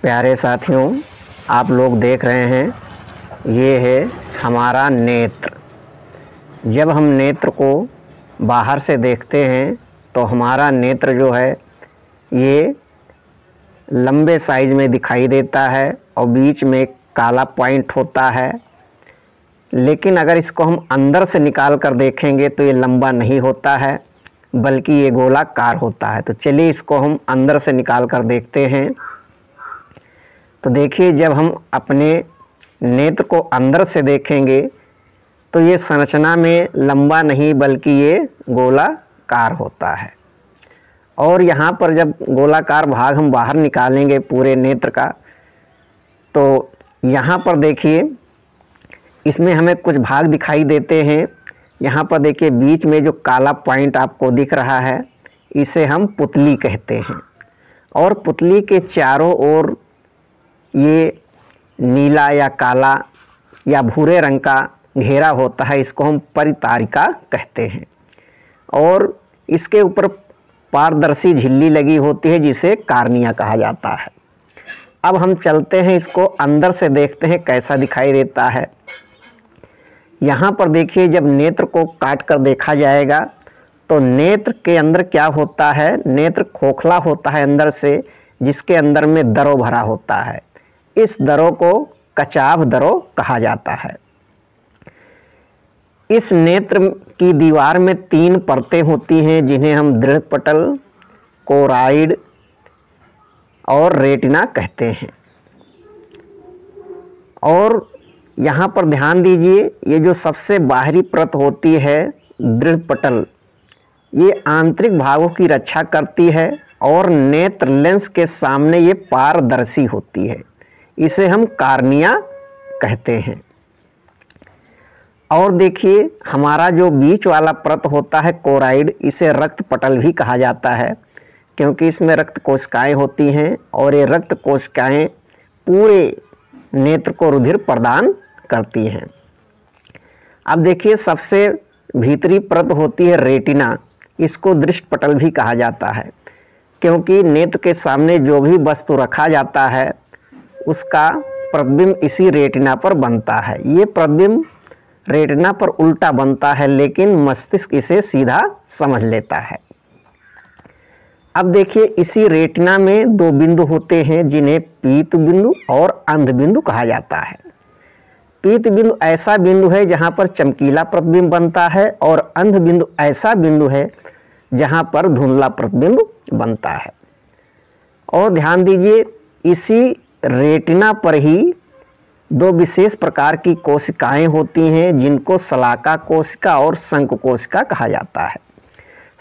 प्यारे साथियों, आप लोग देख रहे हैं ये है हमारा नेत्र। जब हम नेत्र को बाहर से देखते हैं तो हमारा नेत्र जो है ये लंबे साइज में दिखाई देता है और बीच में काला पॉइंट होता है। लेकिन अगर इसको हम अंदर से निकाल कर देखेंगे तो ये लंबा नहीं होता है बल्कि ये गोलाकार होता है। तो चलिए इसको हम अंदर से निकाल कर देखते हैं। तो देखिए, जब हम अपने नेत्र को अंदर से देखेंगे तो ये संरचना में लंबा नहीं बल्कि ये गोलाकार होता है। और यहाँ पर जब गोलाकार भाग हम बाहर निकालेंगे पूरे नेत्र का, तो यहाँ पर देखिए इसमें हमें कुछ भाग दिखाई देते हैं। यहाँ पर देखिए बीच में जो काला पॉइंट आपको दिख रहा है इसे हम पुतली कहते हैं। और पुतली के चारों ओर ये नीला या काला या भूरे रंग का घेरा होता है, इसको हम परितारिका कहते हैं। और इसके ऊपर पारदर्शी झिल्ली लगी होती है जिसे कार्निया कहा जाता है। अब हम चलते हैं, इसको अंदर से देखते हैं कैसा दिखाई देता है। यहाँ पर देखिए, जब नेत्र को काट कर देखा जाएगा तो नेत्र के अंदर क्या होता है, नेत्र खोखला होता है अंदर से, जिसके अंदर में दरो भरा होता है। इस दरो को कचाव दरो कहा जाता है। इस नेत्र की दीवार में 3 परतें होती हैं जिन्हें हम दृढ़पटल, कोराइड और रेटिना कहते हैं। और यहाँ पर ध्यान दीजिए, ये जो सबसे बाहरी परत होती है दृढ़पटल, ये आंतरिक भागों की रक्षा करती है और नेत्र लेंस के सामने ये पारदर्शी होती है, इसे हम कार्निया कहते हैं। और देखिए हमारा जो बीच वाला परत होता है कोराइड, इसे रक्त पटल भी कहा जाता है क्योंकि इसमें रक्त कोशिकाएं होती हैं और ये रक्त कोशिकाएं पूरे नेत्र को रुधिर प्रदान करती हैं। अब देखिए सबसे भीतरी परत होती है रेटिना, इसको दृष्टि पटल भी कहा जाता है क्योंकि नेत्र के सामने जो भी वस्तु रखा जाता है उसका प्रतिबिंब इसी रेटिना पर बनता है। ये प्रतिबिंब रेटिना पर उल्टा बनता है लेकिन मस्तिष्क इसे सीधा समझ लेता है। अब देखिए इसी रेटिना में 2 बिंदु होते हैं जिन्हें पीत बिंदु और अंध बिंदु कहा जाता है। पीत बिंदु ऐसा बिंदु है जहाँ पर चमकीला प्रतिबिंब बनता है और अंध बिंदु ऐसा बिंदु है जहाँ पर धुंधला प्रतिबिंब बनता है। और ध्यान दीजिए इसी रेटिना पर ही 2 विशेष प्रकार की कोशिकाएं होती हैं जिनको शलाका कोशिका और शंकु कोशिका कहा जाता है।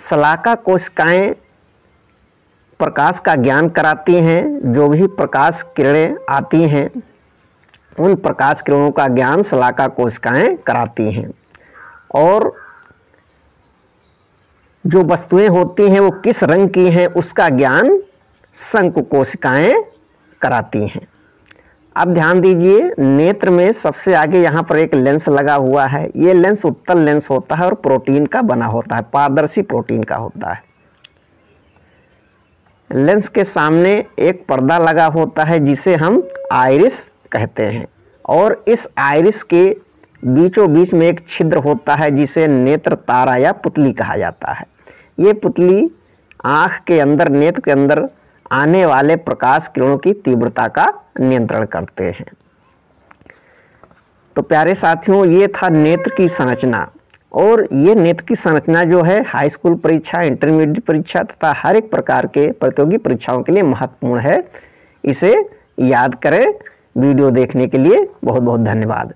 शलाका कोशिकाएं प्रकाश का ज्ञान कराती हैं। जो भी प्रकाश किरणें आती हैं उन प्रकाश किरणों का ज्ञान शलाका कोशिकाएं कराती हैं। और जो वस्तुएं होती हैं वो किस रंग की हैं उसका ज्ञान शंकु कोशिकाएं कराती हैं। अब ध्यान दीजिए नेत्र में सबसे आगे यहाँ पर एक लेंस लगा हुआ है। ये लेंस उत्तल लेंस होता है और प्रोटीन का बना होता है, पारदर्शी प्रोटीन का होता है। लेंस के सामने एक पर्दा लगा होता है जिसे हम आइरिस कहते हैं और इस आइरिस के बीचों बीच में एक छिद्र होता है जिसे नेत्र तारा या पुतली कहा जाता है। ये पुतली आँख के अंदर, नेत्र के अंदर आने वाले प्रकाश किरणों की तीव्रता का नियंत्रण करते हैं। तो प्यारे साथियों, ये था नेत्र की संरचना। और ये नेत्र की संरचना जो है हाई स्कूल परीक्षा, इंटरमीडिएट परीक्षा तथा हर एक प्रकार के प्रतियोगी परीक्षाओं के लिए महत्वपूर्ण है। इसे याद करें। वीडियो देखने के लिए बहुत बहुत धन्यवाद।